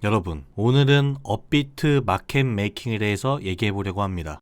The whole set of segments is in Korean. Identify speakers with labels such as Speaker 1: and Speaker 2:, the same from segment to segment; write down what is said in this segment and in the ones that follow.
Speaker 1: 여러분, 오늘은 업비트 마켓 메이킹에 대해서 얘기해 보려고 합니다.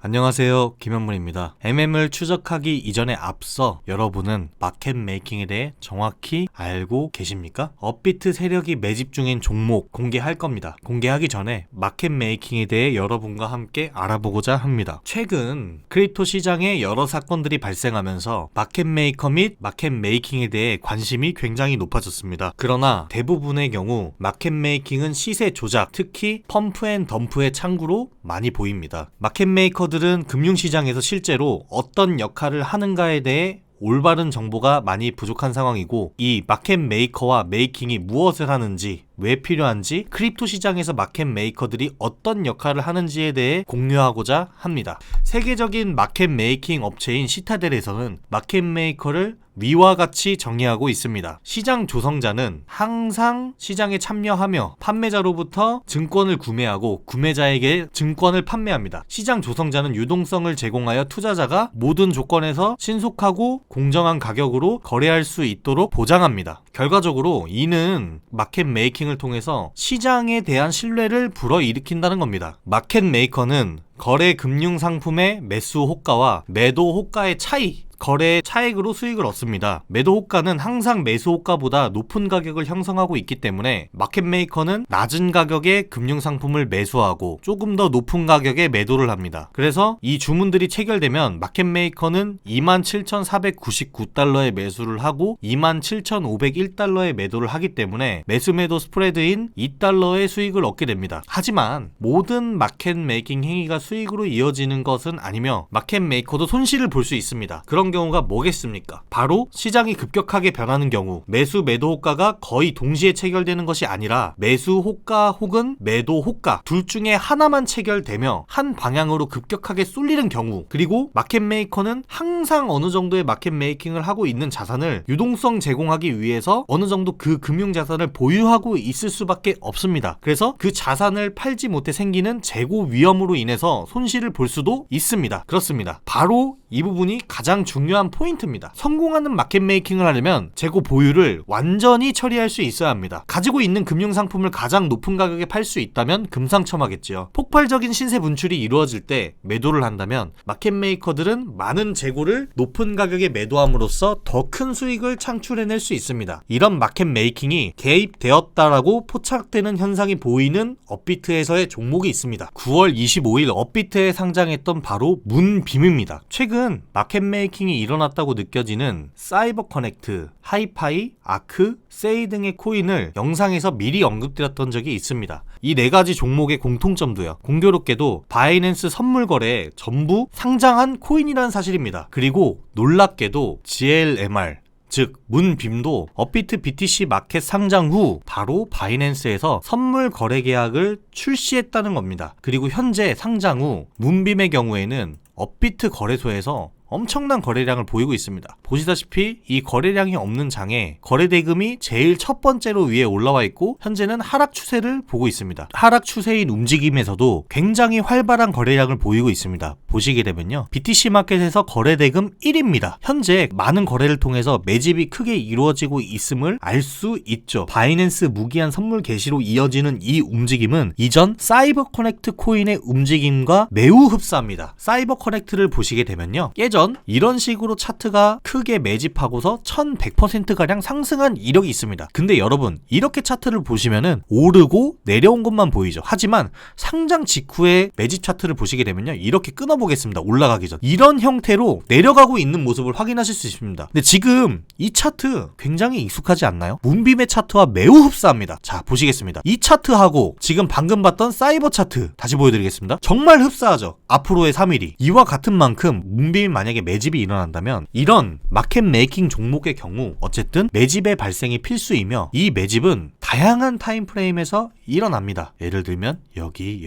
Speaker 1: 안녕하세요, 김현문입니다. MM을 추적하기 이전에 앞서 여러분은 마켓 메이킹에 대해 정확히 알고 계십니까? 업비트 세력이 매집 중인 종목 공개할 겁니다. 공개하기 전에 마켓 메이킹에 대해 여러분과 함께 알아보고자 합니다. 최근 크립토 시장에 여러 사건들이 발생하면서 마켓 메이커 및 마켓 메이킹에 대해 관심이 굉장히 높아졌습니다. 그러나 대부분의 경우 마켓 메이킹은 시세 조작, 특히 펌프 앤 덤프의 창구로 많이 보입니다. 마켓 메이커들은 금융시장에서 실제로 어떤 역할을 하는가에 대해 올바른 정보가 많이 부족한 상황이고, 이 마켓 메이커와 메이킹이 무엇을 하는지, 왜 필요한지, 크립토 시장에서 마켓 메이커들이 어떤 역할을 하는지에 대해 공유하고자 합니다. 세계적인 마켓 메이킹 업체인 시타델에서는 마켓 메이커를 위와 같이 정의하고 있습니다. 시장 조성자는 항상 시장에 참여하며 판매자로부터 증권을 구매하고 구매자에게 증권을 판매합니다. 시장 조성자는 유동성을 제공하여 투자자가 모든 조건에서 신속하고 공정한 가격으로 거래할 수 있도록 보장합니다. 결과적으로 이는 마켓 메이킹을 통해서 시장에 대한 신뢰를 불어일으킨다는 겁니다. 마켓 메이커는 거래 금융 상품의 매수 호가와 매도 호가의 차이, 거래의 차액으로 수익을 얻습니다. 매도 호가는 항상 매수 호가보다 높은 가격을 형성하고 있기 때문에 마켓 메이커는 낮은 가격의 금융상품을 매수하고 조금 더 높은 가격에 매도를 합니다. 그래서 이 주문들이 체결되면 마켓 메이커는 27,499달러에 매수를 하고 27,501달러에 매도를 하기 때문에 매수 매도 스프레드인 2달러의 수익을 얻게 됩니다. 하지만 모든 마켓 메이킹 행위가 수익으로 이어지는 것은 아니며 마켓 메이커도 손실을 볼 수 있습니다. 그런 경우가 뭐겠습니까? 바로 시장이 급격하게 변하는 경우, 매수 매도 호가가 거의 동시에 체결되는 것이 아니라 매수 호가 혹은 매도 호가 둘 중에 하나만 체결되며 한 방향으로 급격하게 쏠리는 경우, 그리고 마켓 메이커는 항상 어느 정도의 마켓 메이킹을 하고 있는 자산을 유동성 제공하기 위해서 어느 정도 그 금융 자산을 보유하고 있을 수밖에 없습니다. 그래서 그 자산을 팔지 못해 생기는 재고 위험으로 인해서 손실을 볼 수도 있습니다. 그렇습니다. 바로 이 부분이 가장 중요한 포인트입니다. 성공하는 마켓 메이킹을 하려면 재고 보유를 완전히 처리할 수 있어야 합니다. 가지고 있는 금융상품을 가장 높은 가격에 팔 수 있다면 금상첨화겠지요. 폭발적인 신세 분출이 이루어질 때 매도를 한다면 마켓 메이커들은 많은 재고를 높은 가격에 매도함으로써 더 큰 수익을 창출해낼 수 있습니다. 이런 마켓 메이킹이 개입되었다라고 포착되는 현상이 보이는 업비트에서의 종목이 있습니다. 9월 25일 업비트에 상장했던 바로 문빔입니다. 최근 마켓 메이킹이 일어났다고 느껴지는 사이버 커넥트, 하이파이, 아크, 세이 등의 코인을 영상에서 미리 언급드렸던 적이 있습니다. 이 네 가지 종목의 공통점도요, 공교롭게도 바이낸스 선물 거래에 전부 상장한 코인이라는 사실입니다. 그리고 놀랍게도 GLMR, 즉 문빔도 업비트 BTC 마켓 상장 후 바로 바이낸스에서 선물 거래 계약을 출시했다는 겁니다. 그리고 현재 상장 후 문빔의 경우에는 업비트 거래소에서 엄청난 거래량을 보이고 있습니다. 보시다시피 이 거래량이 없는 장에 거래 대금이 제일 첫 번째로 위에 올라와 있고 현재는 하락 추세를 보고 있습니다. 하락 추세인 움직임에서도 굉장히 활발한 거래량을 보이고 있습니다. 보시게 되면요, BTC 마켓에서 거래 대금 1위입니다. 현재 많은 거래를 통해서 매집이 크게 이루어지고 있음을 알 수 있죠. 바이낸스 무기한 선물 게시로 이어지는 이 움직임은 이전 사이버 커넥트 코인의 움직임과 매우 흡사합니다. 사이버 커넥트를 보시게 되면요, 예전 이런 식으로 차트가 크게 매집하고서 1100%가량 상승한 이력이 있습니다. 근데 여러분, 이렇게 차트를 보시면은 오르고 내려온 것만 보이죠. 하지만 상장 직후에 매집 차트를 보시게 되면요, 이렇게 끊어보겠습니다. 올라가기 전 이런 형태로 내려가고 있는 모습을 확인하실 수 있습니다. 근데 지금 이 차트 굉장히 익숙하지 않나요? 문빔의 차트와 매우 흡사합니다. 자, 보시겠습니다. 이 차트하고 지금 방금 봤던 사이버 차트 다시 보여드리겠습니다. 정말 흡사하죠. 앞으로의 3일이 이와 같은 만큼 문빔이 만약에 매집이 일어난다면 이런 마켓 메이킹 종목의 경우 어쨌든 매집의 발생이 필수이며, 이 매집은 다양한 타임프레임에서 일어납니다. 예를 들면 여기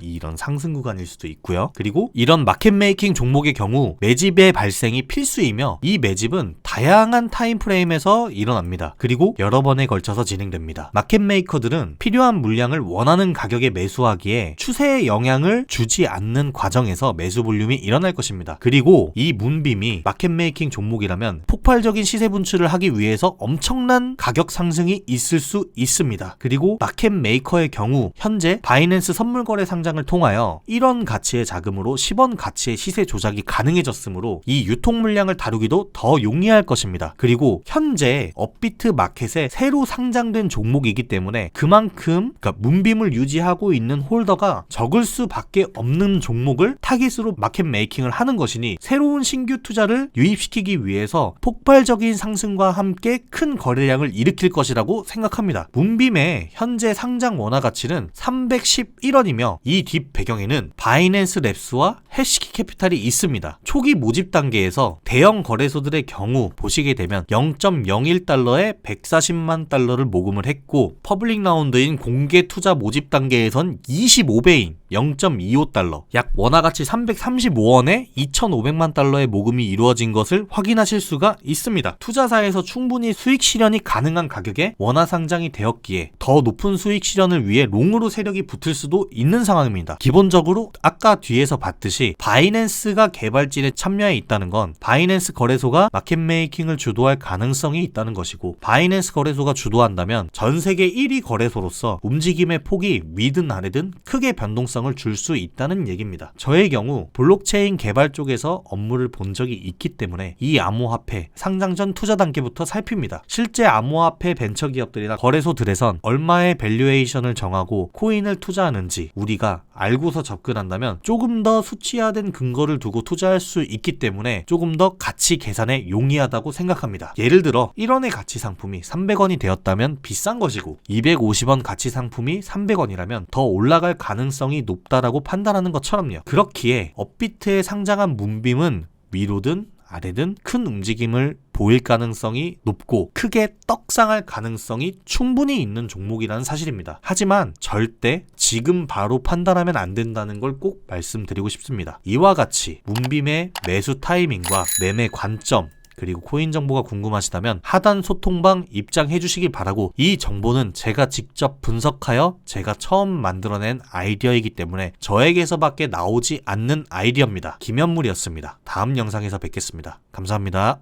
Speaker 1: 이런 상승 구간일 수도 있고요. 그리고 이런 마켓 메이킹 종목의 경우 매집의 발생이 필수이며 이 매집은 다양한 타임프레임에서 일어납니다. 그리고 여러 번에 걸쳐서 진행됩니다. 마켓 메이커들은 필요한 물량을 원하는 가격에 매수하기에 추세에 영향을 주지 않는 과정에서 매수 볼륨이 일어날 것입니다. 그리고 이 문빔이 마켓 메이킹 종목이라면 폭발적인 시세 분출을 하기 위해서 엄청난 가격 상승이 있을 수 있습니다. 그리고 마켓 메이커의 경우 현재 바이낸스 선물거래 상장을 통하여 1원 가치의 자금으로 10원 가치의 시세 조작이 가능해졌으므로 이 유통 물량을 다루기도 더 용이할 것입니다. 그리고 현재 업비트 마켓에 새로 상장된 종목이기 때문에 그만큼 문빔을 유지하고 있는 홀더가 적을 수밖에 없는 종목을 타깃으로 마켓 메이킹을 하는 것이니 새로운 신규 투자를 유입시키기 위해서 폭발적인 상승과 함께 큰 거래량을 일으킬 것이라고 생각합니다. 문빔의 현재 상장 원화 가치는 311원이며 이 뒷 배경에는 바이낸스 랩스와 해시키 캐피탈이 있습니다. 초기 모집 단계에서 대형 거래소들의 경우 보시게 되면 0.01달러에 140만 달러를 모금을 했고 퍼블릭 라운드인 공개 투자 모집 단계에선 25배인 0.25달러, 약 원화 가치 335원에 2,500만 달러의 모금이 이루어진 것을 확인하실 수가 있습니다. 투자사에서 충분히 수익 실현이 가능한 가격에 원화 상장이 되었기에 더 높은 수익 실현을 위해 롱으로 세력이 붙을 수도 있는 상황입니다. 기본적으로 아까 뒤에서 봤듯이 바이낸스가 개발진에 참여해 있다는 건 바이낸스 거래소가 마켓 메이킹을 주도할 가능성이 있다는 것이고, 바이낸스 거래소가 주도한다면 전 세계 1위 거래소로서 움직임의 폭이 위든 아래든 크게 변동성을 줄 수 있다는 얘기입니다. 저의 경우 블록체인 개발 쪽에서 업무를 본 적이 있기 때문에 이 암호화폐 상장 전 투자 단계부터 살핍니다. 실제 암호화폐 벤처기업들이나 거래소들에선 얼마의 밸류에이션을 정하고 코인을 투자하는지 우리가 알고서 접근한다면 조금 더 수치화된 근거를 두고 투자할 수 있기 때문에 조금 더 가치 계산에 용이하다고 생각합니다. 예를 들어 1원의 가치 상품이 300원이 되었다면 비싼 것이고 250원 가치 상품이 300원이라면 더 올라갈 가능성이 높다라고 판단하는 것처럼요. 그렇기에 업비트에 상장한 문빔은 위로든 아래든 큰 움직임을 보일 가능성이 높고 크게 떡상할 가능성이 충분히 있는 종목이라는 사실입니다. 하지만 절대 지금 바로 판단하면 안 된다는 걸 꼭 말씀드리고 싶습니다. 이와 같이 문빔의 매수 타이밍과 매매 관점 그리고 코인 정보가 궁금하시다면 하단 소통방 입장해 주시길 바라고, 이 정보는 제가 직접 분석하여 제가 처음 만들어낸 아이디어이기 때문에 저에게서밖에 나오지 않는 아이디어입니다. 김현물이었습니다. 다음 영상에서 뵙겠습니다. 감사합니다.